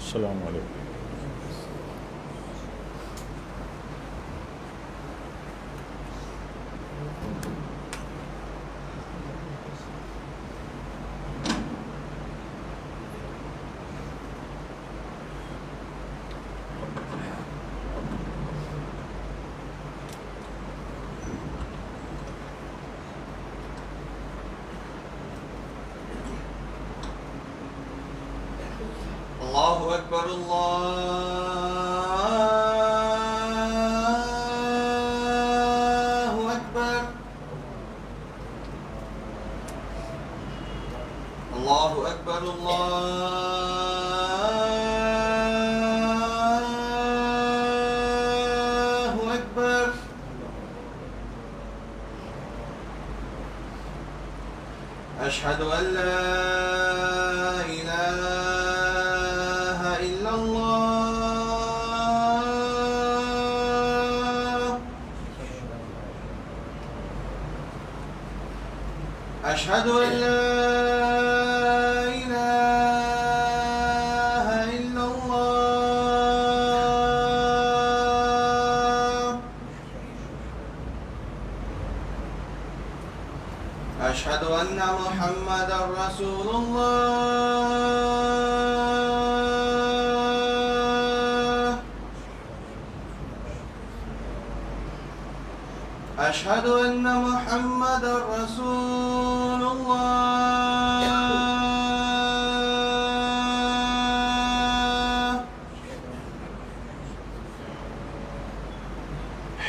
السلام علیکم. اللہ اکبر اللہ اکبر اللہ اکبر اللہ اکبر. اشہد ان لا الہ الا اللہ. اشہد ان لا الہ الا اللہ. اشہد ان محمد رسول اللہ. اشہد ان محمد رسول اللہ.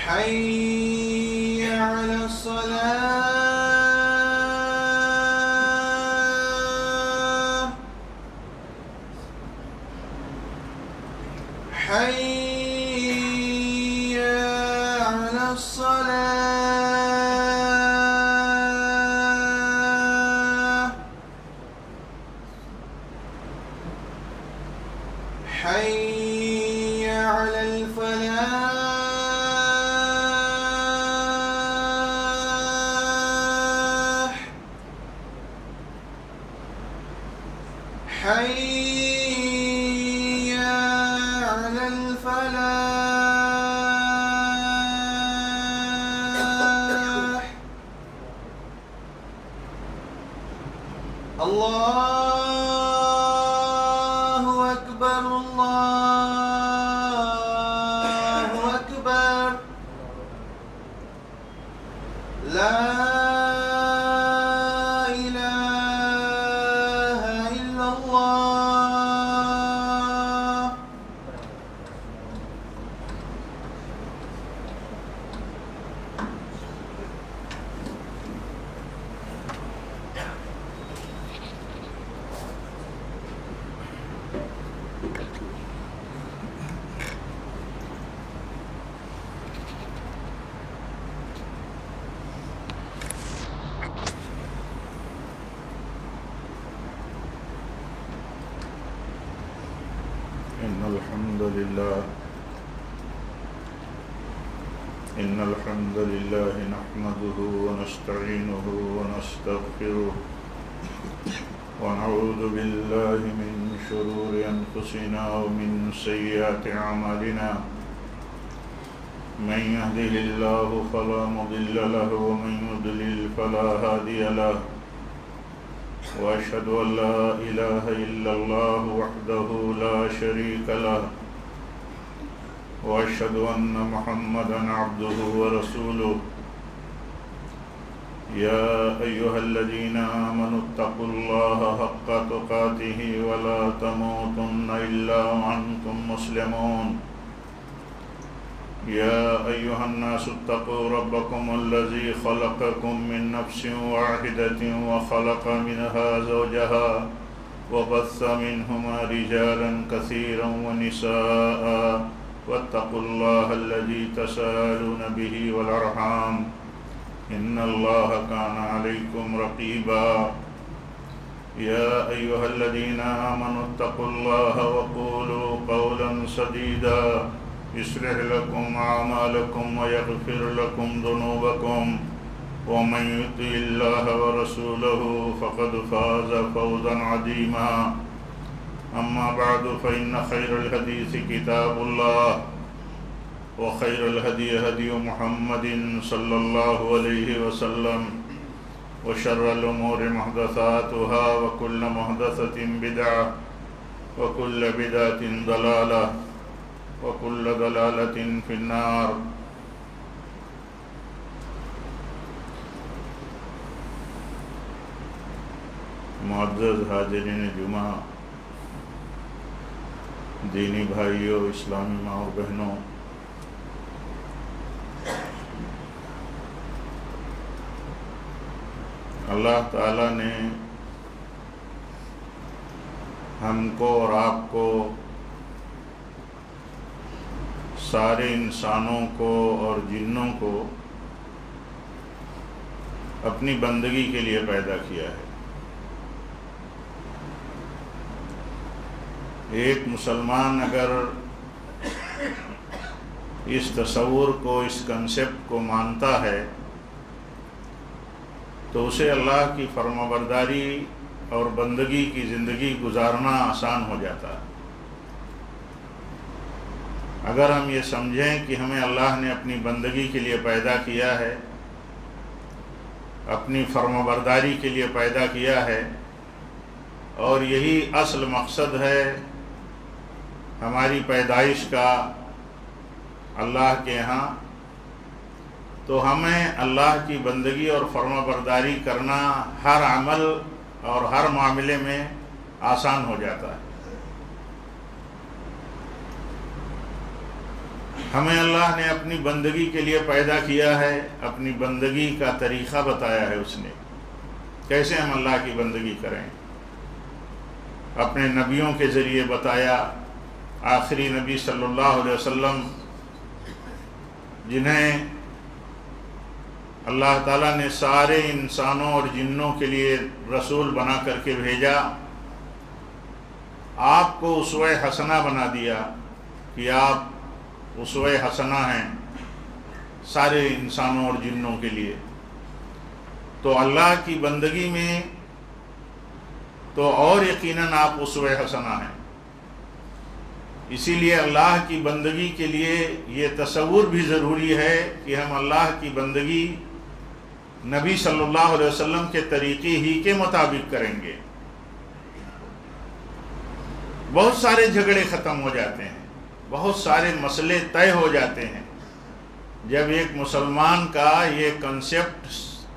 حي على الصلاة. حي على الصلاة. حي على الفلاح. حي على الفلاح. اللہ اکبر اللہ اکبر. لا الہ الا اللہ. إن الحمد لله نحمده ونستعينه ونستغفره ونعوذ بالله من شرور أنفسنا ومن سيئات أعمالنا. من يهده الله فلا مضل له ومن يضلل فلا هادي له. وأشهد أن لا إله إلا الله وحده لا شريك له. وأشهد أن محمدًا عبده ورسوله. يا أيها الذين آمنوا اتقوا الله حق تقاته ولا تموتن إلا وأنتم مسلمون. يا أيها الناس اتقوا ربكم الذي خلقكم من نفس واحدة وخلق منها زوجها وبث منهما رجالا كثيرا ونساء. واتقوا الله الذي تساءلون به والأرحام إن الله كان عليكم رقيبا. يا أيها الذين آمنوا اتقوا الله وقولوا قولا سديدا يصلح لكم أعمالكم ويغفر لكم ذنوبكم ومن يطع الله ورسوله فقد فاز فوزا عظيما. أما بعد فإن خير الحديث كتاب الله وخير الهدي هدي محمد صلى الله عليه وسلم وشر الأمور محدثاتها وكل محدثة بدعة وكل بدعة ضلالة وكل ضلالة في النار. معزز حاضرین جمعہ، دینی بھائیوں، اسلامی ماں اور بہنوں، اللہ تعالیٰ نے ہم کو اور آپ کو، سارے انسانوں کو اور جنوں کو اپنی بندگی کے لیے پیدا کیا ہے. ایک مسلمان اگر اس تصور کو، اس کنسیپٹ کو مانتا ہے تو اسے اللہ کی فرمانبرداری اور بندگی کی زندگی گزارنا آسان ہو جاتا ہے. اگر ہم یہ سمجھیں کہ ہمیں اللہ نے اپنی بندگی کے لیے پیدا کیا ہے، اپنی فرمانبرداری کے لیے پیدا کیا ہے، اور یہی اصل مقصد ہے ہماری پیدائش کا اللہ کے ہاں، تو ہمیں اللہ کی بندگی اور فرمانبرداری کرنا ہر عمل اور ہر معاملے میں آسان ہو جاتا ہے. ہمیں اللہ نے اپنی بندگی کے لیے پیدا کیا ہے، اپنی بندگی کا طریقہ بتایا ہے. اس نے کیسے ہم اللہ کی بندگی کریں، اپنے نبیوں کے ذریعے بتایا. آخری نبی صلی اللہ علیہ وسلم جنہیں اللہ تعالیٰ نے سارے انسانوں اور جنوں کے لیے رسول بنا کر کے بھیجا، آپ کو اسوہ حسنہ بنا دیا کہ آپ اسوہ حسنہ ہیں سارے انسانوں اور جنوں کے لیے. تو اللہ کی بندگی میں تو اور یقیناً آپ اسوہ حسنہ ہیں. اسی لیے اللہ کی بندگی کے لیے یہ تصور بھی ضروری ہے کہ ہم اللہ کی بندگی نبی صلی اللہ علیہ وسلم کے طریقے ہی کے مطابق کریں گے. بہت سارے جھگڑے ختم ہو جاتے ہیں، بہت سارے مسئلے طے ہو جاتے ہیں جب ایک مسلمان کا یہ کنسیپٹ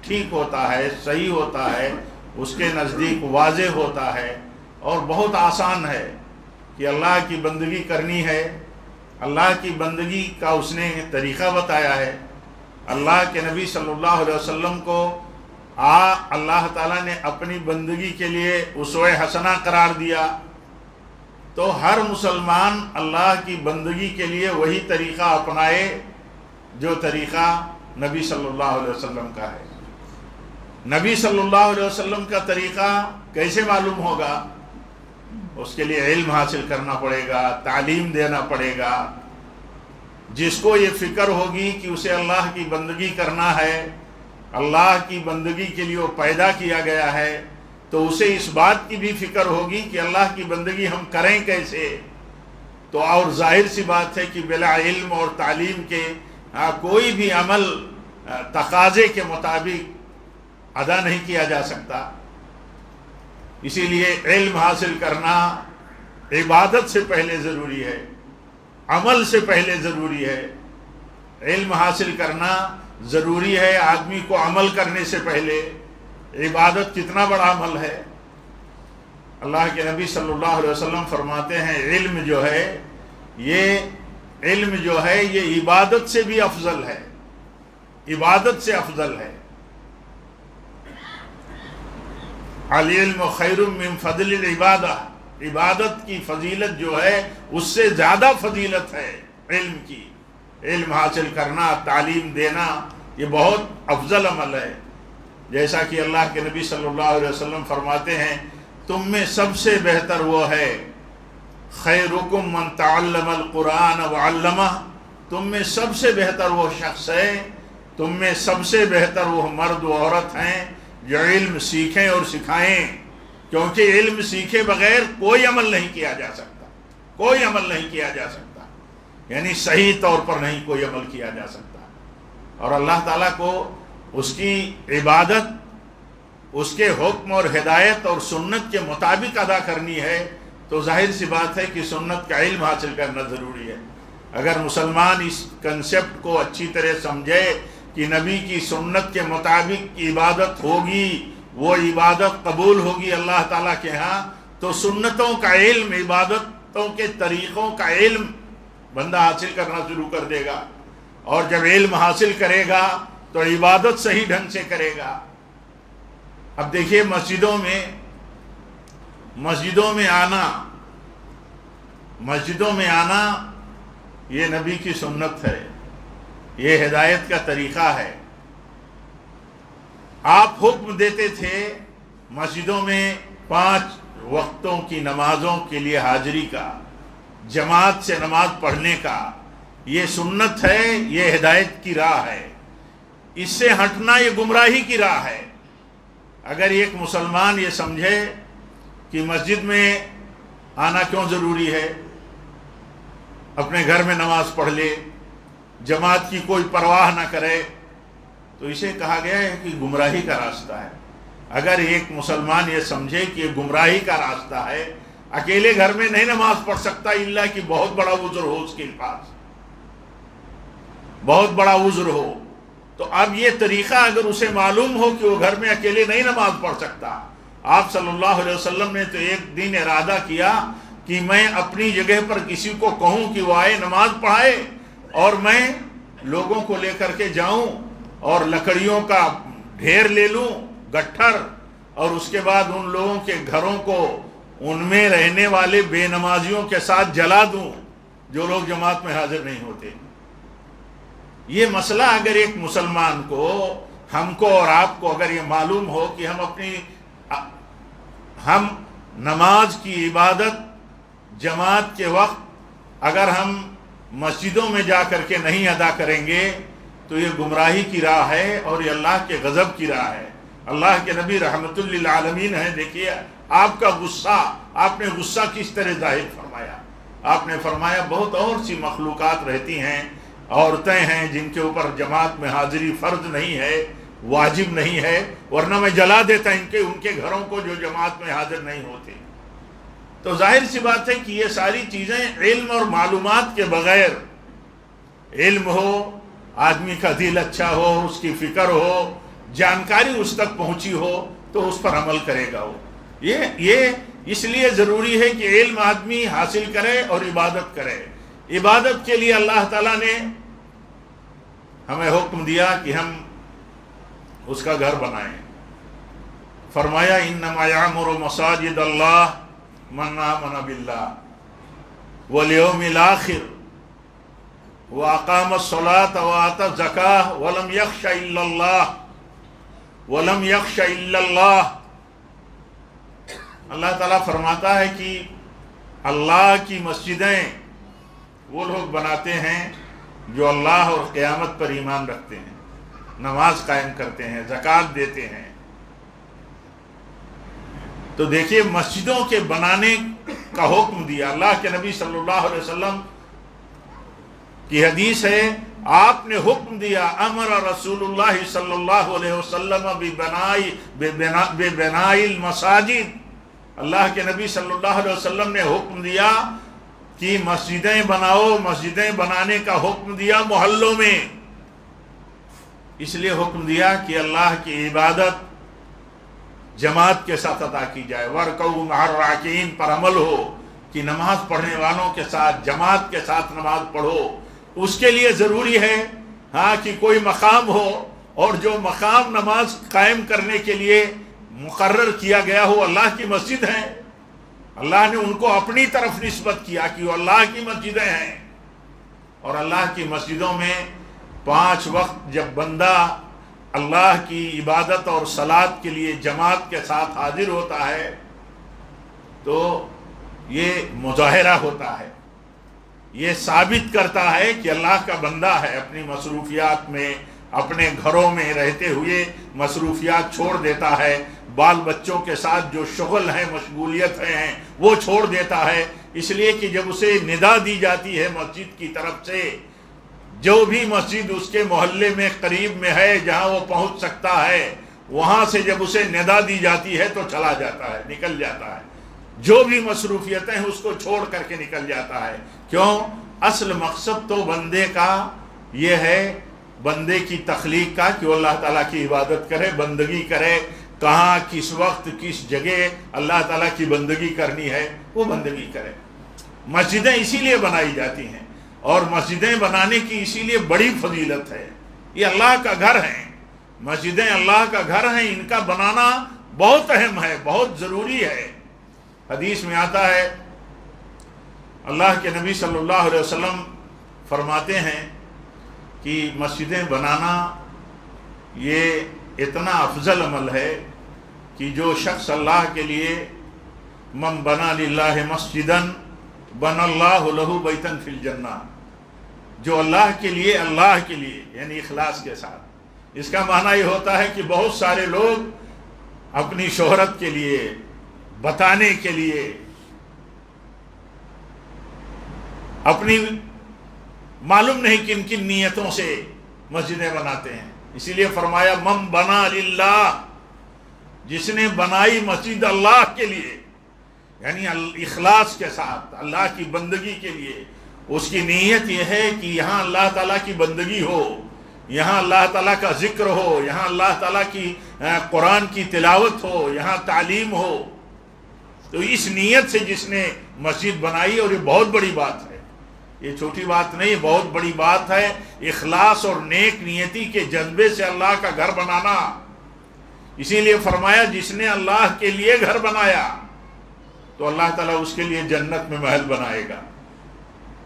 ٹھیک ہوتا ہے، صحیح ہوتا ہے، اس کے نزدیک واضح ہوتا ہے اور بہت آسان ہے کہ اللہ کی بندگی کرنی ہے. اللہ کی بندگی کا اس نے طریقہ بتایا ہے. اللہ کے نبی صلی اللہ علیہ وسلم کو اللہ تعالیٰ نے اپنی بندگی کے لیے اسوہ حسنہ قرار دیا. تو ہر مسلمان اللہ کی بندگی کے لیے وہی طریقہ اپنائے جو طریقہ نبی صلی اللہ علیہ وسلم کا ہے. نبی صلی اللہ علیہ وسلم کا طریقہ کیسے معلوم ہوگا؟ اس کے لیے علم حاصل کرنا پڑے گا، تعلیم دینا پڑے گا. جس کو یہ فکر ہوگی کہ اسے اللہ کی بندگی کرنا ہے، اللہ کی بندگی کے لیے وہ پیدا کیا گیا ہے، تو اسے اس بات کی بھی فکر ہوگی کہ اللہ کی بندگی ہم کریں کیسے. تو اور ظاہر سی بات ہے کہ بلا علم اور تعلیم کے کوئی بھی عمل تقاضے کے مطابق ادا نہیں کیا جا سکتا. اسی لیے علم حاصل کرنا عبادت سے پہلے ضروری ہے، عمل سے پہلے ضروری ہے. علم حاصل کرنا ضروری ہے آدمی کو عمل کرنے سے پہلے. عبادت کتنا بڑا عمل ہے. اللہ کے نبی صلی اللہ علیہ وسلم فرماتے ہیں علم جو ہے یہ عبادت سے بھی افضل ہے، عبادت سے افضل ہے. العلم خیر من فضل العبادہ، عبادت کی فضیلت جو ہے اس سے زیادہ فضیلت ہے علم کی. علم حاصل کرنا، تعلیم دینا یہ بہت افضل عمل ہے. جیسا کہ اللہ کے نبی صلی اللہ علیہ وسلم فرماتے ہیں تم میں سب سے بہتر وہ ہے خیرکم من تعلم القرآن وعلمہ، تم میں سب سے بہتر وہ شخص ہے، تم میں سب سے بہتر وہ مرد و عورت ہیں جو علم سیکھیں اور سکھائیں. کیونکہ علم سیکھے بغیر کوئی عمل نہیں کیا جا سکتا، کوئی عمل نہیں کیا جا سکتا، یعنی صحیح طور پر نہیں کوئی عمل کیا جا سکتا۔ اور اللہ تعالیٰ کو اس کی عبادت اس کے حکم اور ہدایت اور سنت کے مطابق ادا کرنی ہے، تو ظاہر سی بات ہے کہ سنت کا علم حاصل کرنا ضروری ہے۔ اگر مسلمان اس کنسیپٹ کو اچھی طرح سمجھے کہ نبی کی سنت کے مطابق عبادت ہوگی، وہ عبادت قبول ہوگی اللہ تعالیٰ کے ہاں، تو سنتوں کا علم، عبادتوں کے طریقوں کا علم بندہ حاصل کرنا شروع کر دے گا، اور جب علم حاصل کرے گا تو عبادت صحیح ڈھنگ سے کرے گا۔ اب دیکھیے مسجدوں میں آنا یہ نبی کی سنت ہے، یہ ہدایت کا طریقہ ہے۔ آپ حکم دیتے تھے مسجدوں میں 5 وقتوں کی نمازوں کے لیے حاضری کا، جماعت سے نماز پڑھنے کا، یہ سنت ہے، یہ ہدایت کی راہ ہے۔ اس سے ہٹنا یہ گمراہی کی راہ ہے۔ اگر ایک مسلمان یہ سمجھے کہ مسجد میں آنا کیوں ضروری ہے، اپنے گھر میں نماز پڑھ لے، جماعت کی کوئی پرواہ نہ کرے، تو اسے کہا گیا ہے کہ گمراہی کا راستہ ہے۔ اگر ایک مسلمان یہ سمجھے کہ یہ گمراہی کا راستہ ہے، اکیلے گھر میں نہیں نماز پڑھ سکتا الا کہ بہت بڑا عذر ہو، اس کے پاس بہت بڑا عذر ہو، تو اب یہ طریقہ اگر اسے معلوم ہو کہ وہ گھر میں اکیلے نہیں نماز پڑھ سکتا، آپ صلی اللہ علیہ وسلم نے تو ایک دن ارادہ کیا کہ میں اپنی جگہ پر کسی کو کہوں کہ وہ آئے نماز پڑھائے، اور میں لوگوں کو لے کر کے جاؤں اور لکڑیوں کا ڈھیر لے لوں، گٹھر، اور اس کے بعد ان لوگوں کے گھروں کو ان میں رہنے والے بے نمازیوں کے ساتھ جلا دوں جو لوگ جماعت میں حاضر نہیں ہوتے۔ یہ مسئلہ اگر ایک مسلمان کو، ہم کو اور آپ کو اگر یہ معلوم ہو کہ ہم نماز کی عبادت جماعت کے وقت اگر ہم مسجدوں میں جا کر کے نہیں ادا کریں گے تو یہ گمراہی کی راہ ہے اور یہ اللہ کے غضب کی راہ ہے۔ اللہ کے نبی رحمت للعالمین ہیں، دیکھیے آپ کا غصہ، آپ نے غصہ کس طرح ظاہر فرمایا۔ آپ نے فرمایا بہت اور سی مخلوقات رہتی ہیں، عورتیں ہیں جن کے اوپر جماعت میں حاضری فرض نہیں ہے، واجب نہیں ہے، ورنہ میں جلا دیتا ان کے گھروں کو جو جماعت میں حاضر نہیں ہوتے۔ تو ظاہر سی بات ہے کہ یہ ساری چیزیں علم اور معلومات کے بغیر، علم ہو، آدمی کا دل اچھا ہو، اس کی فکر ہو، جانکاری اس تک پہنچی ہو تو اس پر عمل کرے گا وہ۔ یہ اس لیے ضروری ہے کہ علم آدمی حاصل کرے اور عبادت کرے۔ عبادت کے لیے اللہ تعالیٰ نے ہمیں حکم دیا کہ ہم اس کا گھر بنائیں۔ فرمایا انما یعمر مساجد اللہ من آمن باللہ والیوم الآخر واقام الصلاة وآتى الزکاة ولم یخش الا اللہ ولم یخش الا اللہ۔ اللہ تعالیٰ فرماتا ہے کہ اللہ کی مسجدیں وہ لوگ بناتے ہیں جو اللہ اور قیامت پر ایمان رکھتے ہیں، نماز قائم کرتے ہیں، زکوٰۃ دیتے ہیں۔ تو دیکھیے مسجدوں کے بنانے کا حکم دیا۔ اللہ کے نبی صلی اللہ علیہ وسلم کی حدیث ہے، آپ نے حکم دیا، امر رسول اللہ صلی اللہ علیہ وسلم ببناء المساجد، اللہ کے نبی صلی اللہ علیہ وسلم نے حکم دیا کہ مسجدیں بناؤ، مسجدیں بنانے کا حکم دیا محلوں میں۔ اس لیے حکم دیا کہ اللہ کی عبادت جماعت کے ساتھ ادا کی جائے، وَارْكَعُوا مَعَ الرَّاكِعِينَ پر عمل ہو کہ نماز پڑھنے والوں کے ساتھ، جماعت کے ساتھ نماز پڑھو۔ اس کے لیے ضروری ہے کہ کوئی مقام ہو، اور جو مقام نماز قائم کرنے کے لیے مقرر کیا گیا ہو، اللہ کی مسجد ہیں، اللہ نے ان کو اپنی طرف نسبت کیا کہ وہ اللہ کی مسجدیں ہیں۔ اور اللہ کی مسجدوں میں 5 وقت جب بندہ اللہ کی عبادت اور صلاۃ کے لیے جماعت کے ساتھ حاضر ہوتا ہے تو یہ مظاہرہ ہوتا ہے، یہ ثابت کرتا ہے کہ اللہ کا بندہ ہے، اپنی مصروفیات میں، اپنے گھروں میں رہتے ہوئے مصروفیات چھوڑ دیتا ہے، بال بچوں کے ساتھ جو شغل ہیں، مشغولیت ہیں، وہ چھوڑ دیتا ہے، اس لیے کہ جب اسے ندا دی جاتی ہے مسجد کی طرف سے، جو بھی مسجد اس کے محلے میں قریب میں ہے جہاں وہ پہنچ سکتا ہے، وہاں سے جب اسے ندا دی جاتی ہے تو چلا جاتا ہے، نکل جاتا ہے، جو بھی مصروفیتیں ہیں اس کو چھوڑ کر کے نکل جاتا ہے۔ کیوں؟ اصل مقصد تو بندے کا یہ ہے، بندے کی تخلیق کا، کہ وہ اللہ تعالیٰ کی عبادت کرے، بندگی کرے، کہاں کس وقت کس جگہ اللہ تعالیٰ کی بندگی کرنی ہے وہ بندگی کرے۔ مسجدیں اسی لیے بنائی جاتی ہیں، اور مسجدیں بنانے کی اسی لیے بڑی فضیلت ہے۔ یہ اللہ کا گھر ہیں، مسجدیں اللہ کا گھر ہیں، ان کا بنانا بہت اہم ہے، بہت ضروری ہے۔ حدیث میں آتا ہے، اللہ کے نبی صلی اللہ علیہ وسلم فرماتے ہیں کہ مسجدیں بنانا یہ اتنا افضل عمل ہے کہ جو شخص اللہ کے لیے من بنا للہ مسجدن بن اللہ لہ بیتن فی الجنہ، جو اللہ کے لیے یعنی اخلاص کے ساتھ، اس کا معنی یہ ہوتا ہے کہ بہت سارے لوگ اپنی شہرت کے لیے، بتانے کے لیے، اپنی معلوم نہیں کن کن نیتوں سے مسجدیں بناتے ہیں۔ اسی لیے فرمایا من بنا للہ، جس نے بنائی مسجد اللہ کے لیے، یعنی اخلاص کے ساتھ اللہ کی بندگی کے لیے، اس کی نیت یہ ہے کہ یہاں اللہ تعالیٰ کی بندگی ہو، یہاں اللہ تعالیٰ کا ذکر ہو، یہاں اللہ تعالیٰ کی قرآن کی تلاوت ہو، یہاں تعلیم ہو، تو اس نیت سے جس نے مسجد بنائی، اور یہ بہت بڑی بات ہے، یہ چھوٹی بات نہیں، بہت بڑی بات ہے۔ اخلاص اور نیک نیتی کے جذبے سے اللہ کا گھر بنانا، اسی لیے فرمایا جس نے اللہ کے لیے گھر بنایا تو اللہ تعالیٰ اس کے لیے جنت میں محل بنائے گا،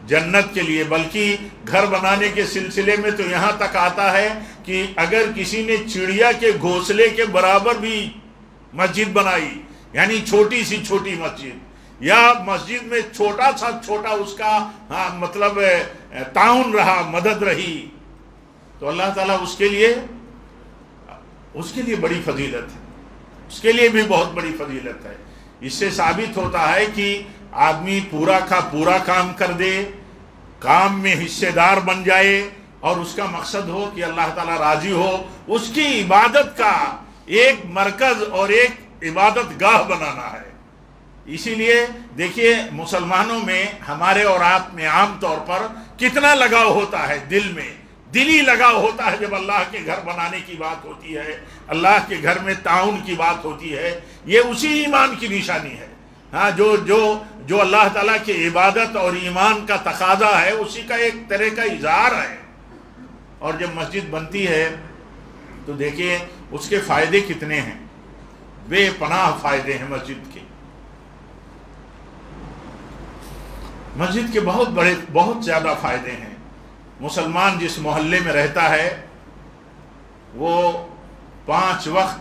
جنت کے لیے۔ بلکہ گھر بنانے کے سلسلے میں تو یہاں تک آتا ہے کہ اگر کسی نے چڑیا کے گھونسلے کے برابر بھی مسجد بنائی، یعنی چھوٹی سی چھوٹی مسجد، یا مسجد میں چھوٹا سا چھوٹا اس کا مطلب تعاون رہا، مدد رہی، تو اللہ تعالیٰ اس کے لیے بڑی فضیلت ہے، اس کے لیے بھی بہت بڑی فضیلت ہے۔ اس سے ثابت ہوتا ہے کہ آدمی پورا کا پورا کام کر دے، کام میں حصے دار بن جائے، اور اس کا مقصد ہو کہ اللہ تعالیٰ راضی ہو، اس کی عبادت کا ایک مرکز اور ایک عبادت گاہ بنانا ہے۔ اسی لیے دیکھیے مسلمانوں میں، ہمارے اور آپ میں عام طور پر کتنا لگاؤ ہوتا ہے، دلی لگاؤ ہوتا ہے جب اللہ کے گھر بنانے کی بات ہوتی ہے، اللہ کے گھر میں تعاون کی بات ہوتی ہے۔ یہ اسی ایمان کی نشانی ہے، ہاں، جو اللہ تعالیٰ کی عبادت اور ایمان کا تقاضا ہے، اسی کا ایک طرح کا اظہار ہے۔ اور جب مسجد بنتی ہے تو دیکھیے اس کے فائدے کتنے ہیں، بے پناہ فائدے ہیں مسجد کے۔ مسجد کے بہت زیادہ فائدے ہیں۔ مسلمان جس محلے میں رہتا ہے وہ 5 وقت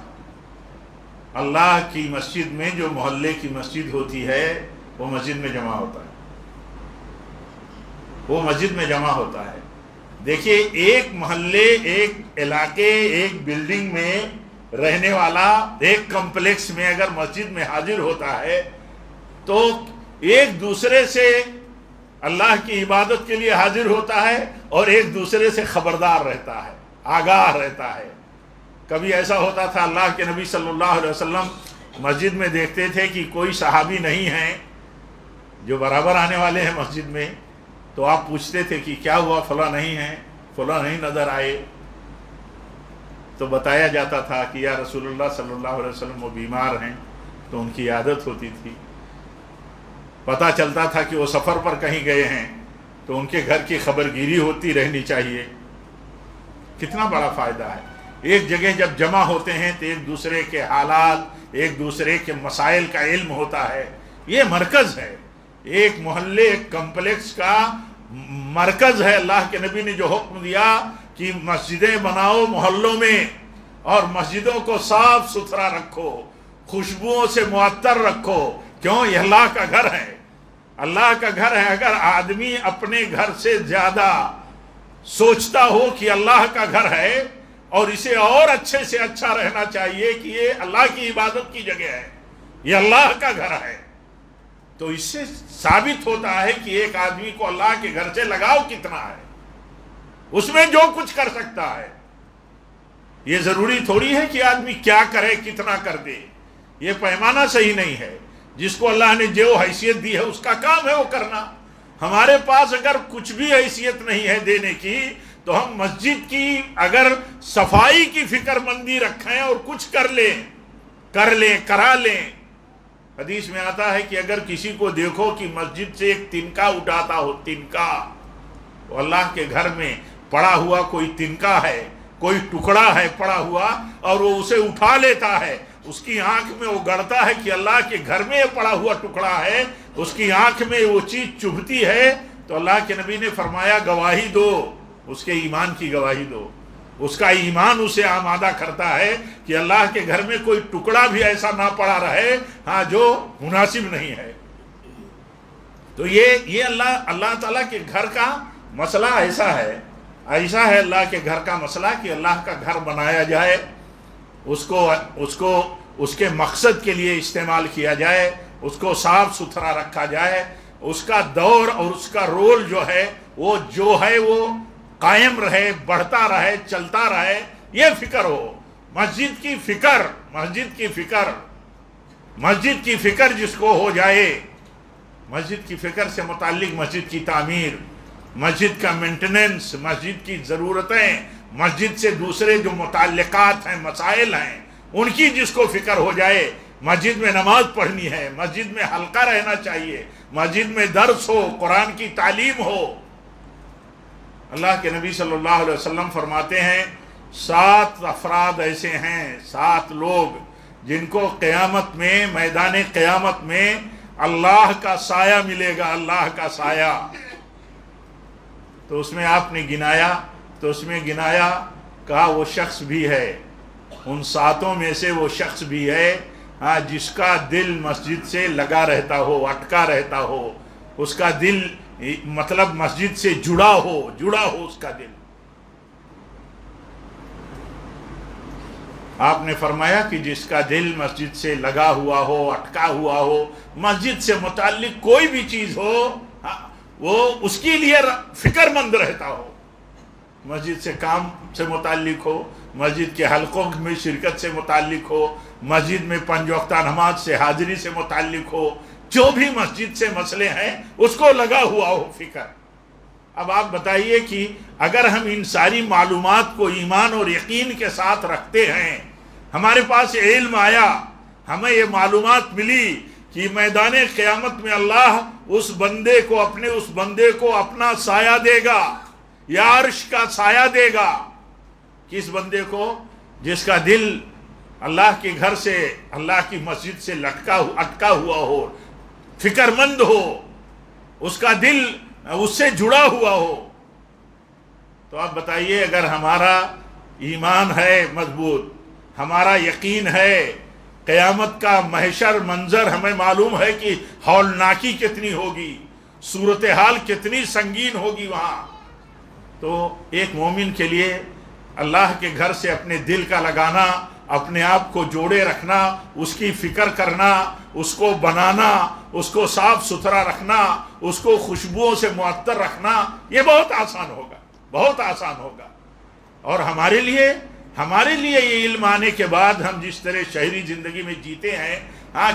اللہ کی مسجد میں، جو محلے کی مسجد ہوتی ہے، وہ مسجد میں جمع ہوتا ہے، دیکھیے ایک محلے، ایک علاقے، ایک بلڈنگ میں رہنے والا ایک کمپلیکس میں اگر مسجد میں حاضر ہوتا ہے تو ایک دوسرے سے اللہ کی عبادت کے لیے حاضر ہوتا ہے، اور ایک دوسرے سے خبردار رہتا ہے، آگاہ رہتا ہے۔ کبھی ایسا ہوتا تھا، اللہ کے نبی صلی اللہ علیہ وسلم مسجد میں دیکھتے تھے کہ کوئی صحابی نہیں ہیں جو برابر آنے والے ہیں مسجد میں، تو آپ پوچھتے تھے کہ کیا ہوا، فلاں نہیں ہیں، فلاں نہیں نظر آئے، تو بتایا جاتا تھا کہ یا رسول اللہ صلی اللہ علیہ وسلم وہ بیمار ہیں، تو ان کی عادت ہوتی تھی۔ پتہ چلتا تھا کہ وہ سفر پر کہیں گئے ہیں، تو ان کے گھر کی خبرگیری ہوتی رہنی چاہیے۔ کتنا بڑا فائدہ ہے۔ ایک جگہ جب جمع ہوتے ہیں تو ایک دوسرے کے حالات، ایک دوسرے کے مسائل کا علم ہوتا ہے۔ یہ مرکز ہے، ایک محلے، ایک کمپلیکس کا مرکز ہے۔ اللہ کے نبی نے جو حکم دیا کہ مسجدیں بناؤ محلوں میں، اور مسجدوں کو صاف ستھرا رکھو، خوشبوؤں سے معطر رکھو۔ کیوں؟ یہ اللہ کا گھر ہے، اللہ کا گھر ہے۔ اگر آدمی اپنے گھر سے زیادہ سوچتا ہو کہ اللہ کا گھر ہے اور اسے اور اچھے سے اچھا رہنا چاہیے کہ یہ اللہ کی عبادت کی جگہ ہے، یہ اللہ کا گھر ہے، تو اس سے ثابت ہوتا ہے کہ ایک آدمی کو اللہ کے گھر سے لگاؤ کتنا ہے، اس میں جو کچھ کر سکتا ہے۔ یہ ضروری تھوڑی ہے کہ آدمی کیا کرے، کتنا کر دے، یہ پیمانہ صحیح نہیں ہے۔ جس کو اللہ نے جو حیثیت دی ہے اس کا کام ہے وہ کرنا۔ ہمارے پاس اگر کچھ بھی حیثیت نہیں ہے دینے کی تو ہم مسجد کی اگر صفائی کی فکر مندی رکھیں اور کچھ کرا لیں۔ حدیث میں آتا ہے کہ اگر کسی کو دیکھو کہ مسجد سے ایک تنکا اٹھاتا ہو، تنکا، تو اللہ کے گھر میں پڑا ہوا کوئی تنکا ہے، کوئی ٹکڑا ہے پڑا ہوا اور وہ اسے اٹھا لیتا ہے، اس کی آنکھ میں وہ گڑتا ہے کہ اللہ کے گھر میں یہ پڑا ہوا ٹکڑا ہے، اس کی آنکھ میں وہ چیز چبھتی ہے، تو اللہ کے نبی نے فرمایا گواہی دو، اس کے ایمان کی گواہی دو۔ اس کا ایمان اسے آمادہ کرتا ہے کہ اللہ کے گھر میں کوئی ٹکڑا بھی ایسا نہ پڑا رہے ہاں جو مناسب نہیں ہے۔ تو یہ اللہ تعالیٰ کے گھر کا مسئلہ ایسا ہے اللہ کے گھر کا مسئلہ کہ اللہ کا گھر بنایا جائے، اس کو اس کے مقصد کے لیے استعمال کیا جائے، اس کو صاف ستھرا رکھا جائے، اس کا دور اور اس کا رول جو ہے وہ قائم رہے، بڑھتا رہے، چلتا رہے، یہ فکر ہو۔ مسجد کی فکر جس کو ہو جائے، مسجد کی فکر سے متعلق مسجد کی تعمیر، مسجد کا مینٹیننس، مسجد کی ضرورتیں، مسجد سے دوسرے جو متعلقات ہیں، مسائل ہیں، ان کی جس کو فکر ہو جائے، مسجد میں نماز پڑھنی ہے، مسجد میں حلقہ رہنا چاہیے، مسجد میں درس ہو، قرآن کی تعلیم ہو۔ اللہ کے نبی صلی اللہ علیہ وسلم فرماتے ہیں 7 افراد ایسے ہیں، 7 لوگ جن کو قیامت میں، میدان قیامت میں اللہ کا سایہ ملے گا، اللہ کا سایہ۔ تو اس میں آپ نے گنایا کہا وہ شخص بھی ہے، ان 7 میں سے وہ شخص بھی ہے جس کا دل مسجد سے لگا رہتا ہو، اٹکا رہتا ہو، اس کا دل مطلب مسجد سے جڑا ہو اس کا دل۔ آپ نے فرمایا کہ جس کا دل مسجد سے لگا ہوا ہو، اٹکا ہوا ہو، مسجد سے متعلق کوئی بھی چیز ہو وہ اس کے لیے فکر مند رہتا ہو، مسجد سے کام سے متعلق ہو، مسجد کے حلقوں میں شرکت سے متعلق ہو، مسجد میں 5 وقتہ نماز سے حاضری سے متعلق ہو، جو بھی مسجد سے مسئلے ہیں اس کو لگا ہوا ہو فکر۔ اب آپ بتائیے کہ اگر ہم ان ساری معلومات کو ایمان اور یقین کے ساتھ رکھتے ہیں، ہمارے پاس علم آیا، ہمیں یہ معلومات ملی کہ میدان قیامت میں اللہ اس بندے کو اپنا سایہ دے گا، یا عرش کا سایہ دے گا۔ کس بندے کو؟ جس کا دل اللہ کے گھر سے، اللہ کی مسجد سے اٹکا ہوا ہو، فکر مند ہو، اس کا دل اس سے جڑا ہوا ہو۔ تو آپ بتائیے اگر ہمارا ایمان ہے مضبوط، ہمارا یقین ہے، قیامت کا محشر منظر ہمیں معلوم ہے کہ ہولناکی کتنی ہوگی، صورتحال کتنی سنگین ہوگی وہاں، تو ایک مومن کے لیے اللہ کے گھر سے اپنے دل کا لگانا، اپنے آپ کو جوڑے رکھنا، اس کی فکر کرنا، اس کو بنانا، اس کو صاف ستھرا رکھنا، اس کو خوشبوؤں سے معطر رکھنا، یہ بہت آسان ہوگا۔ اور ہمارے لیے یہ علم آنے کے بعد ہم جس طرح شہری زندگی میں جیتے ہیں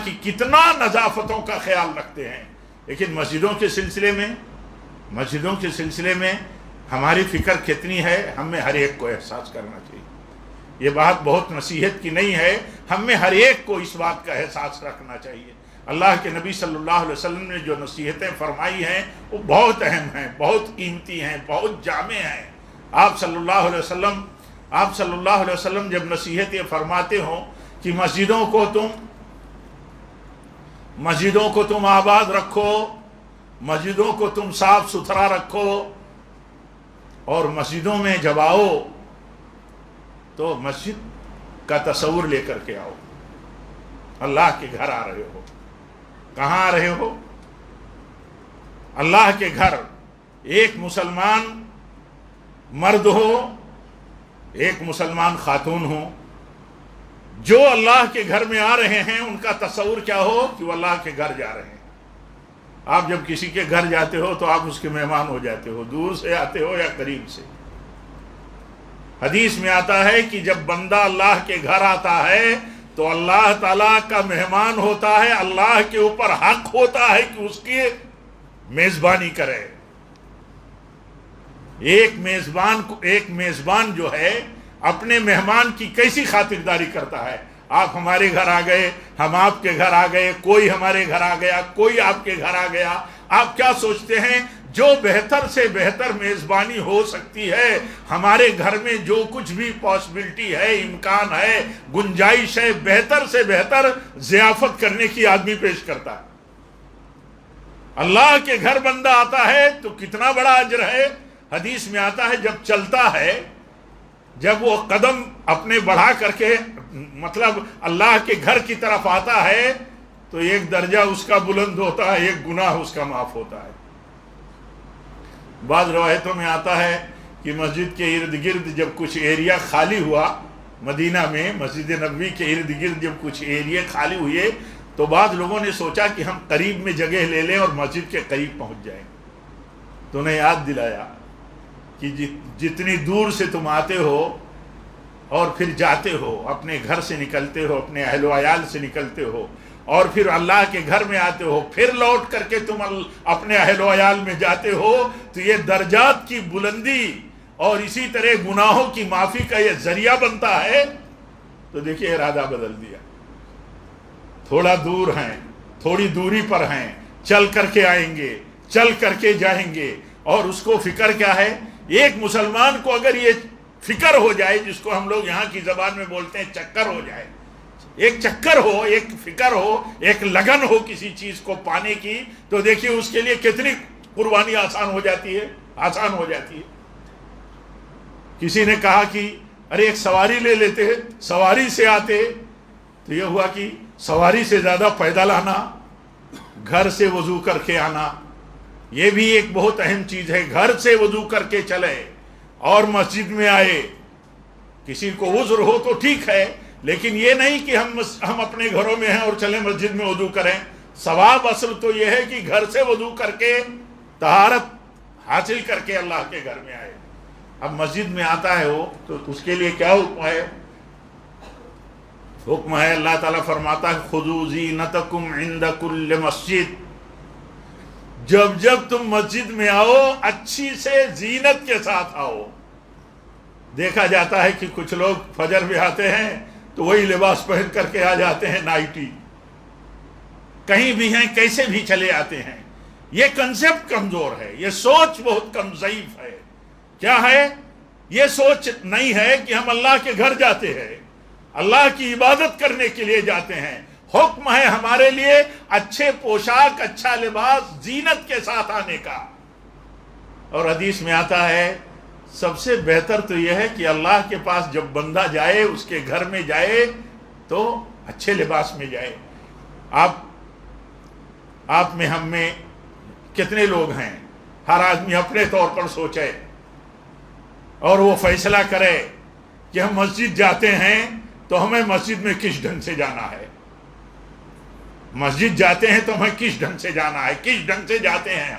کہ کتنا نظافتوں کا خیال رکھتے ہیں، لیکن مسجدوں کے سلسلے میں ہماری فکر کتنی ہے، ہم میں ہر ایک کو احساس کرنا چاہیے۔ یہ بات بہت نصیحت کی نہیں ہے، ہم میں ہر ایک کو اس بات کا احساس رکھنا چاہیے۔ اللہ کے نبی صلی اللہ علیہ وسلم نے جو نصیحتیں فرمائی ہیں وہ بہت اہم ہیں، بہت قیمتی ہیں، بہت جامع ہیں۔ آپ صلی اللہ علیہ وسلم جب نصیحتیں فرماتے ہوں کہ مسجدوں کو تم آباد رکھو، مسجدوں کو تم صاف ستھرا رکھو، اور مسجدوں میں جب آؤ تو مسجد کا تصور لے کر کے آؤ، اللہ کے گھر آ رہے ہو۔ کہاں آ رہے ہو؟ اللہ کے گھر۔ ایک مسلمان مرد ہو، ایک مسلمان خاتون ہو، جو اللہ کے گھر میں آ رہے ہیں ان کا تصور کیا ہو کہ وہ اللہ کے گھر جا رہے ہیں۔ آپ جب کسی کے گھر جاتے ہو تو آپ اس کے مہمان ہو جاتے ہو، دور سے آتے ہو یا قریب سے۔ حدیث میں آتا ہے کہ جب بندہ اللہ کے گھر آتا ہے تو اللہ تعالیٰ کا مہمان ہوتا ہے، اللہ کے اوپر حق ہوتا ہے کہ اس کی میزبانی کرے۔ ایک میزبان جو ہے اپنے مہمان کی کیسی خاطرداری کرتا ہے۔ آپ ہمارے گھر آ گئے، ہم آپ کے گھر آ گئے، کوئی ہمارے گھر آ گیا، کوئی آپ کے گھر آ گیا، آپ کیا سوچتے ہیں؟ جو بہتر سے بہتر میزبانی ہو سکتی ہے، ہمارے گھر میں جو کچھ بھی پاسبلٹی ہے، امکان ہے، گنجائش ہے، بہتر سے بہتر ضیافت کرنے کی آدمی پیش کرتا ہے۔ اللہ کے گھر بندہ آتا ہے تو کتنا بڑا اجر ہے۔ حدیث میں آتا ہے جب چلتا ہے، جب وہ قدم اپنے بڑھا کر کے مطلب اللہ کے گھر کی طرف آتا ہے تو ایک درجہ اس کا بلند ہوتا ہے، ایک گناہ اس کا معاف ہوتا ہے۔ بعض روایتوں میں آتا ہے کہ مسجد کے ارد گرد جب کچھ ایریا خالی ہوا، مدینہ میں مسجد نبوی کے ارد گرد جب کچھ ایریا خالی ہوئے تو بعض لوگوں نے سوچا کہ ہم قریب میں جگہ لے لیں اور مسجد کے قریب پہنچ جائیں۔ تو انہیں یاد دلایا کہ جتنی دور سے تم آتے ہو اور پھر جاتے ہو، اپنے گھر سے نکلتے ہو، اپنے اہل و عیال سے نکلتے ہو اور پھر اللہ کے گھر میں آتے ہو، پھر لوٹ کر کے تم اپنے اہل و عیال میں جاتے ہو، تو یہ درجات کی بلندی اور اسی طرح گناہوں کی معافی کا یہ ذریعہ بنتا ہے۔ تو دیکھیے ارادہ بدل دیا، تھوڑا دور ہیں، تھوڑی دوری پر ہیں، چل کر کے آئیں گے، چل کر کے جائیں گے، اور اس کو فکر کیا ہے؟ ایک مسلمان کو اگر یہ فکر ہو جائے، جس کو ہم لوگ یہاں کی زبان میں بولتے ہیں چکر ہو جائے، ایک چکر ہو، ایک فکر ہو، ایک لگن ہو کسی چیز کو پانے کی، تو دیکھیے اس کے لیے کتنی قربانی آسان ہو جاتی ہے۔ کسی نے کہا کہ ارے ایک سواری لے لیتے، سواری سے آتے، تو یہ ہوا کہ سواری سے زیادہ پیدل آنا، گھر سے وضو کر کے آنا، یہ بھی ایک بہت اہم چیز ہے۔ گھر سے وضو کر کے چلے اور مسجد میں آئے، کسی کو عذر ہو تو ٹھیک ہے، لیکن یہ نہیں کہ ہم اپنے گھروں میں ہیں اور چلیں مسجد میں وضو کریں۔ ثواب اصل تو یہ ہے کہ گھر سے وضو کر کے طہارت حاصل کر کے اللہ کے گھر میں آئے۔ اب مسجد میں آتا ہے وہ تو اس کے لیے کیا حکم ہے؟ حکم ہے، اللہ تعالیٰ فرماتا ہے خُذُوا زِینَتَکُمْ عِندَ کُلِّ مسجد، جب تم مسجد میں آؤ اچھی سے زینت کے ساتھ آؤ۔ دیکھا جاتا ہے کہ کچھ لوگ فجر میں آتے ہیں تو وہی لباس پہن کر کے آ جاتے ہیں، نائٹی، کہیں بھی ہیں کیسے بھی چلے آتے ہیں۔ یہ کنسپٹ کمزور ہے، یہ سوچ بہت کم ضعیف ہے۔ کیا ہے؟ یہ سوچ نہیں ہے کہ ہم اللہ کے گھر جاتے ہیں، اللہ کی عبادت کرنے کے لیے جاتے ہیں۔ حکم ہے ہمارے لیے اچھے پوشاک، اچھا لباس، زینت کے ساتھ آنے کا۔ اور حدیث میں آتا ہے سب سے بہتر تو یہ ہے کہ اللہ کے پاس جب بندہ جائے، اس کے گھر میں جائے تو اچھے لباس میں جائے۔ آپ میں ہم میں کتنے لوگ ہیں؟ ہر آدمی اپنے طور پر سوچے اور وہ فیصلہ کرے کہ ہم مسجد جاتے ہیں تو ہمیں مسجد میں کس ڈھنگ سے جانا ہے، مسجد جاتے ہیں تو ہمیں کس ڈھنگ سے جانا ہے، کس ڈھنگ سے جاتے ہیں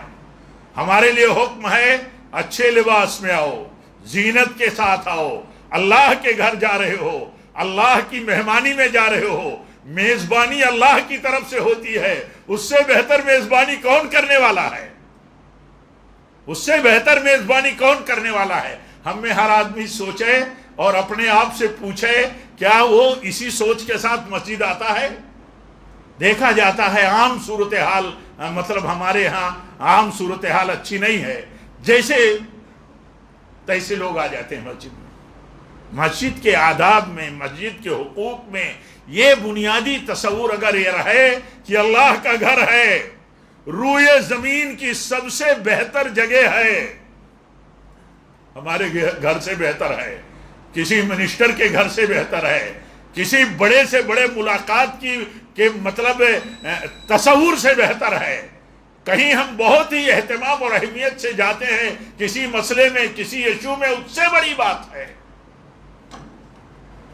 ہمارے لیے حکم ہے اچھے لباس میں آؤ، زینت کے ساتھ آؤ، اللہ کے گھر جا رہے ہو، اللہ کی مہمانی میں جا رہے ہو، میزبانی اللہ کی طرف سے ہوتی ہے۔ اس سے بہتر میزبانی کون کرنے والا ہے؟ اس سے بہتر میزبانی کون کرنے والا ہے؟ ہم میں ہر آدمی سوچے اور اپنے آپ سے پوچھے کیا وہ اسی سوچ کے ساتھ مسجد آتا ہے؟ دیکھا جاتا ہے عام صورتحال، مطلب ہمارے ہاں عام صورتحال اچھی نہیں ہے، جیسے تیسے لوگ آ جاتے ہیں مسجد میں۔ مسجد کے آداب میں، مسجد کے حقوق میں یہ بنیادی تصور اگر یہ رہے کہ اللہ کا گھر ہے، روئے زمین کی سب سے بہتر جگہ ہے، ہمارے گھر سے بہتر ہے، کسی منسٹر کے گھر سے بہتر ہے، کسی بڑے سے بڑے ملاقات کے مطلب تصور سے بہتر ہے، کہیں ہم بہت ہی اہتمام اور اہمیت سے جاتے ہیں کسی مسئلے میں، کسی ایشو میں، اس سے بڑی بات ہے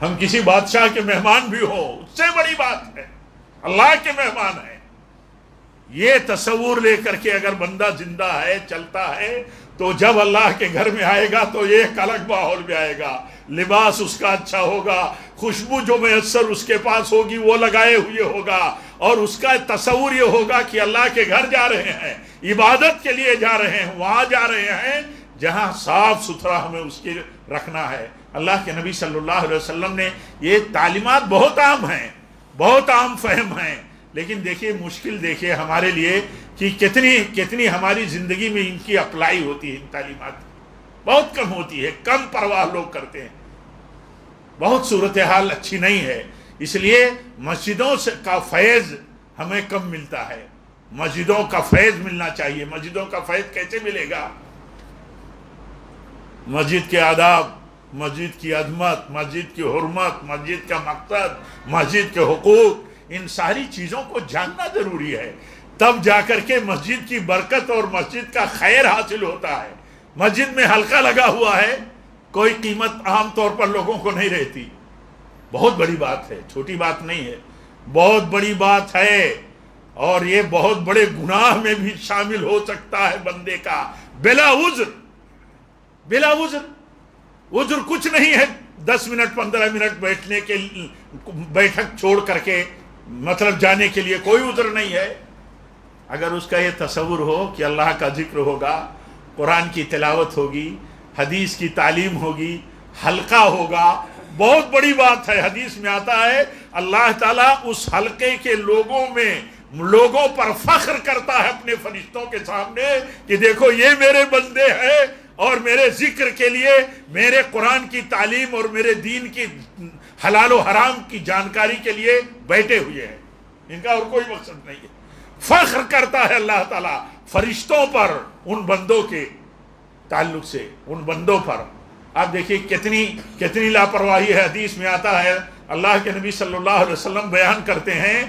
ہم کسی بادشاہ کے مہمان بھی ہو، اس سے بڑی بات ہے اللہ کے مہمان ہیں۔ یہ تصور لے کر کے اگر بندہ زندہ ہے، چلتا ہے، تو جب اللہ کے گھر میں آئے گا تو ایک الگ ماحول میں آئے گا، لباس اس کا اچھا ہوگا، خوشبو جو میسر اس کے پاس ہوگی وہ لگائے ہوئے ہوگا، اور اس کا تصور یہ ہوگا کہ اللہ کے گھر جا رہے ہیں، عبادت کے لیے جا رہے ہیں، وہاں جا رہے ہیں جہاں صاف ستھرا ہمیں اس کی رکھنا ہے۔ اللہ کے نبی صلی اللہ علیہ وسلم نے یہ تعلیمات بہت عام ہیں، بہت عام فہم ہیں، لیکن دیکھیے مشکل دیکھیے ہمارے لیے کہ کتنی ہماری زندگی میں ان کی اپلائی ہوتی ہے، ان تعلیمات بہت کم ہوتی ہے، کم پرواہ لوگ کرتے ہیں، بہت صورتحال اچھی نہیں ہے۔ اس لیے مسجدوں کا فیض ہمیں کم ملتا ہے، مسجدوں کا فیض ملنا چاہیے۔ مسجدوں کا فیض کیسے ملے گا؟ مسجد کے آداب، مسجد کی عظمت، مسجد کی حرمت، مسجد کا مقصد، مسجد کے حقوق، ان ساری چیزوں کو جاننا ضروری ہے، تب جا کر کے مسجد کی برکت اور مسجد کا خیر حاصل ہوتا ہے۔ مسجد میں حلقہ لگا ہوا ہے، کوئی قیمت عام طور پر لوگوں کو نہیں رہتی، بہت بڑی بات ہے، چھوٹی بات نہیں ہے، بہت بڑی بات ہے، اور یہ بہت بڑے گناہ میں بھی شامل ہو سکتا ہے بندے کا، بلا عذر، بلا عذر۔ عذر کچھ نہیں ہے 10 منٹ 15 منٹ بیٹھنے کے، بیٹھک چھوڑ کر کے مطلب جانے کے لیے کوئی عذر نہیں ہے۔ اگر اس کا یہ تصور ہو کہ اللہ کا ذکر ہوگا، قرآن کی تلاوت ہوگی، حدیث کی تعلیم ہوگی، حلقہ ہوگا، بہت بڑی بات ہے۔ حدیث میں آتا ہے اللہ تعالیٰ اس حلقے کے لوگوں پر فخر کرتا ہے اپنے فرشتوں کے سامنے کہ دیکھو یہ میرے بندے ہیں اور میرے ذکر کے لیے، میرے قرآن کی تعلیم اور میرے دین کی حلال و حرام کی جانکاری کے لیے بیٹھے ہوئے ہیں، ان کا اور کوئی مقصد نہیں ہے۔ فخر کرتا ہے اللہ تعالیٰ فرشتوں پر ان بندوں کے تعلق سے، ان بندوں پر۔ آپ دیکھیے کتنی لاپرواہی ہے۔ حدیث میں آتا ہے اللہ کے نبی صلی اللہ علیہ وسلم بیان کرتے ہیں،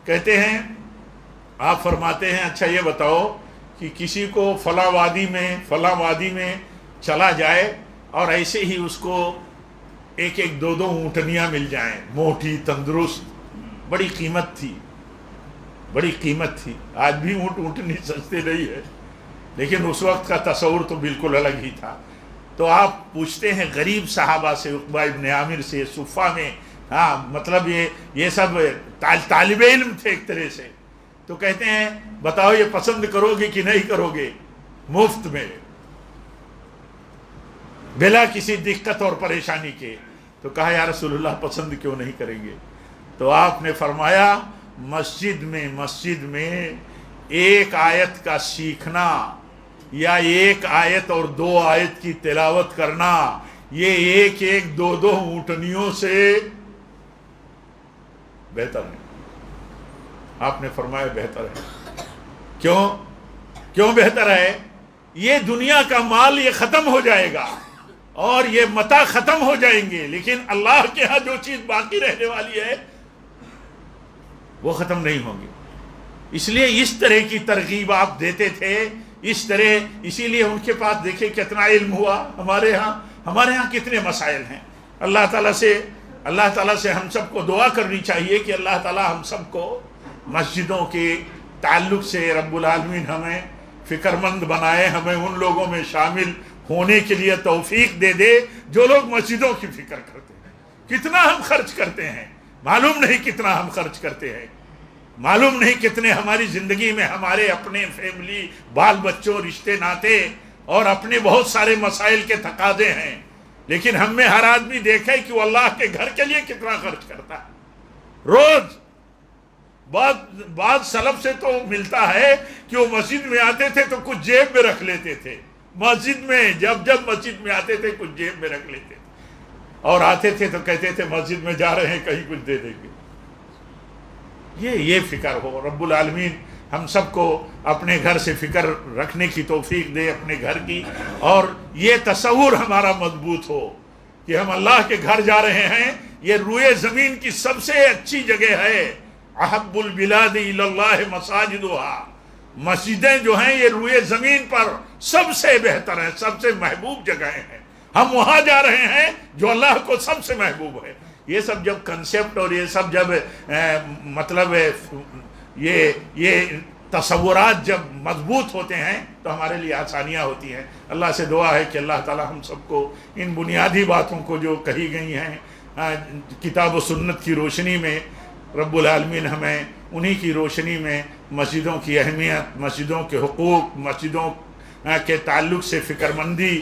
کہتے ہیں، آپ فرماتے ہیں اچھا یہ بتاؤ کہ کسی کو فلاں وادی میں چلا جائے اور ایسے ہی اس کو ایک دو اونٹنیاں مل جائیں، موٹی تندرست، بڑی قیمت تھی۔ آج بھی اونٹنی سستے نہیں ہے، لیکن اس وقت کا تصور تو بالکل الگ ہی تھا۔ تو آپ پوچھتے ہیں غریب صحابہ سے، عقبہ ابن عامر سے، صفہ میں، مطلب یہ سب طالب علم تھے ایک طرح سے، تو کہتے ہیں بتاؤ یہ پسند کرو گے کہ نہیں کرو گے؟ مفت میں، بلا کسی دقت اور پریشانی کے۔ تو کہا یا رسول اللہ پسند کیوں نہیں کریں گے؟ تو آپ نے فرمایا مسجد میں ایک آیت کا سیکھنا یا ایک آیت اور 2 آیت کی تلاوت کرنا، یہ ایک دو اونٹنیوں سے بہتر ہے۔ آپ نے فرمایا بہتر ہے۔ کیوں بہتر ہے؟ یہ دنیا کا مال یہ ختم ہو جائے گا اور یہ متاع ختم ہو جائیں گے، لیکن اللہ کے ہاں جو چیز باقی رہنے والی ہے وہ ختم نہیں ہوں گی۔ اس لیے اس طرح کی ترغیب آپ دیتے تھے، اسی لیے ان کے پاس دیکھیں کتنا علم ہوا۔ ہمارے ہاں کتنے مسائل ہیں۔ اللہ تعالیٰ سے ہم سب کو دعا کرنی چاہیے کہ اللہ تعالیٰ ہم سب کو مسجدوں کے تعلق سے رب العالمین ہمیں فکر مند بنائے، ہمیں ان لوگوں میں شامل ہونے کے لیے توفیق دے جو لوگ مسجدوں کی فکر کرتے ہیں۔ کتنا ہم خرچ کرتے ہیں، معلوم نہیں کتنا ہم خرچ کرتے ہیں، معلوم نہیں کتنے ہماری زندگی میں ہمارے اپنے فیملی، بال بچوں، رشتے ناتے اور اپنے بہت سارے مسائل کے تقاضے ہیں، لیکن ہم میں ہر آدمی دیکھے کہ وہ اللہ کے گھر کے لیے کتنا خرچ کرتا ہے۔ روز بعض سلف سے تو ملتا ہے کہ وہ مسجد میں آتے تھے تو کچھ جیب میں رکھ لیتے تھے، مسجد میں جب مسجد میں آتے تھے کچھ جیب میں رکھ لیتے تھے، اور آتے تھے تو کہتے تھے مسجد میں جا رہے ہیں کہیں کچھ دے دیں گے۔ یہ فکر ہو، رب العالمین ہم سب کو اپنے گھر سے فکر رکھنے کی توفیق دے، اپنے گھر کی، اور یہ تصور ہمارا مضبوط ہو کہ ہم اللہ کے گھر جا رہے ہیں۔ یہ روئے زمین کی سب سے اچھی جگہ ہے، احب البلاد الی اللہ مساجدها، مسجدیں جو ہیں یہ روئے زمین پر سب سے بہتر ہیں، سب سے محبوب جگہیں ہیں، ہم وہاں جا رہے ہیں جو اللہ کو سب سے محبوب ہے۔ یہ سب جب کنسیپٹ اور یہ سب جب مطلب یہ تصورات جب مضبوط ہوتے ہیں تو ہمارے لیے آسانیاں ہوتی ہیں۔ اللہ سے دعا ہے کہ اللہ تعالی ہم سب کو ان بنیادی باتوں کو جو کہی گئی ہیں کتاب و سنت کی روشنی میں، رب العالمین ہمیں انہی کی روشنی میں مسجدوں کی اہمیت، مسجدوں کے حقوق، مسجدوں کے تعلق سے فکر مندی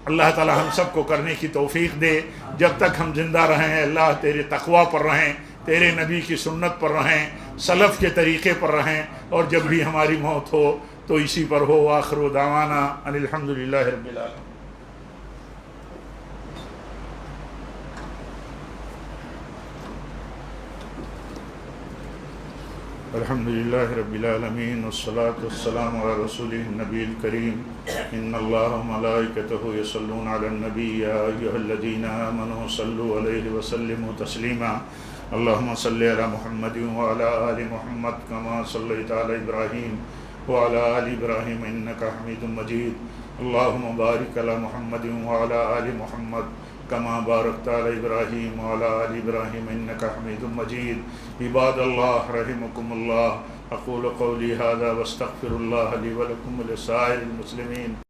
اللہ تعالی ہم سب کو کرنے کی توفیق دے۔ جب تک ہم زندہ رہیں اللہ تیرے تقوی پر رہیں، تیرے نبی کی سنت پر رہیں، سلف کے طریقے پر رہیں، اور جب بھی ہماری موت ہو تو اسی پر ہو۔ آخر دعوانا ان الحمدللہ رب العالمین۔ الحمدللہ رب العالمین والصلاة والسلام علی رسولہ النبی الکریم۔ ان اللہ وملائکتہ یصلون علی النبی یا ایہا الذین آمنوا صلوا علیہ وسلموا تسلیما۔ اللہم صلی علی محمد وعلی آل محمد کما صلیت علی ابراہیم وعلی آل ابراہیم انک حمید مجید۔ اللہم بارک علی محمد وعلی آل محمد کما بارکت علی ابراہیم وعلی آل ابراہیم انک حمید مجید۔ عباد اللہ رحمکم اللہ، اقول قولی ھذا واستغفر اللہ لی ولکم ولسائر المسلمین۔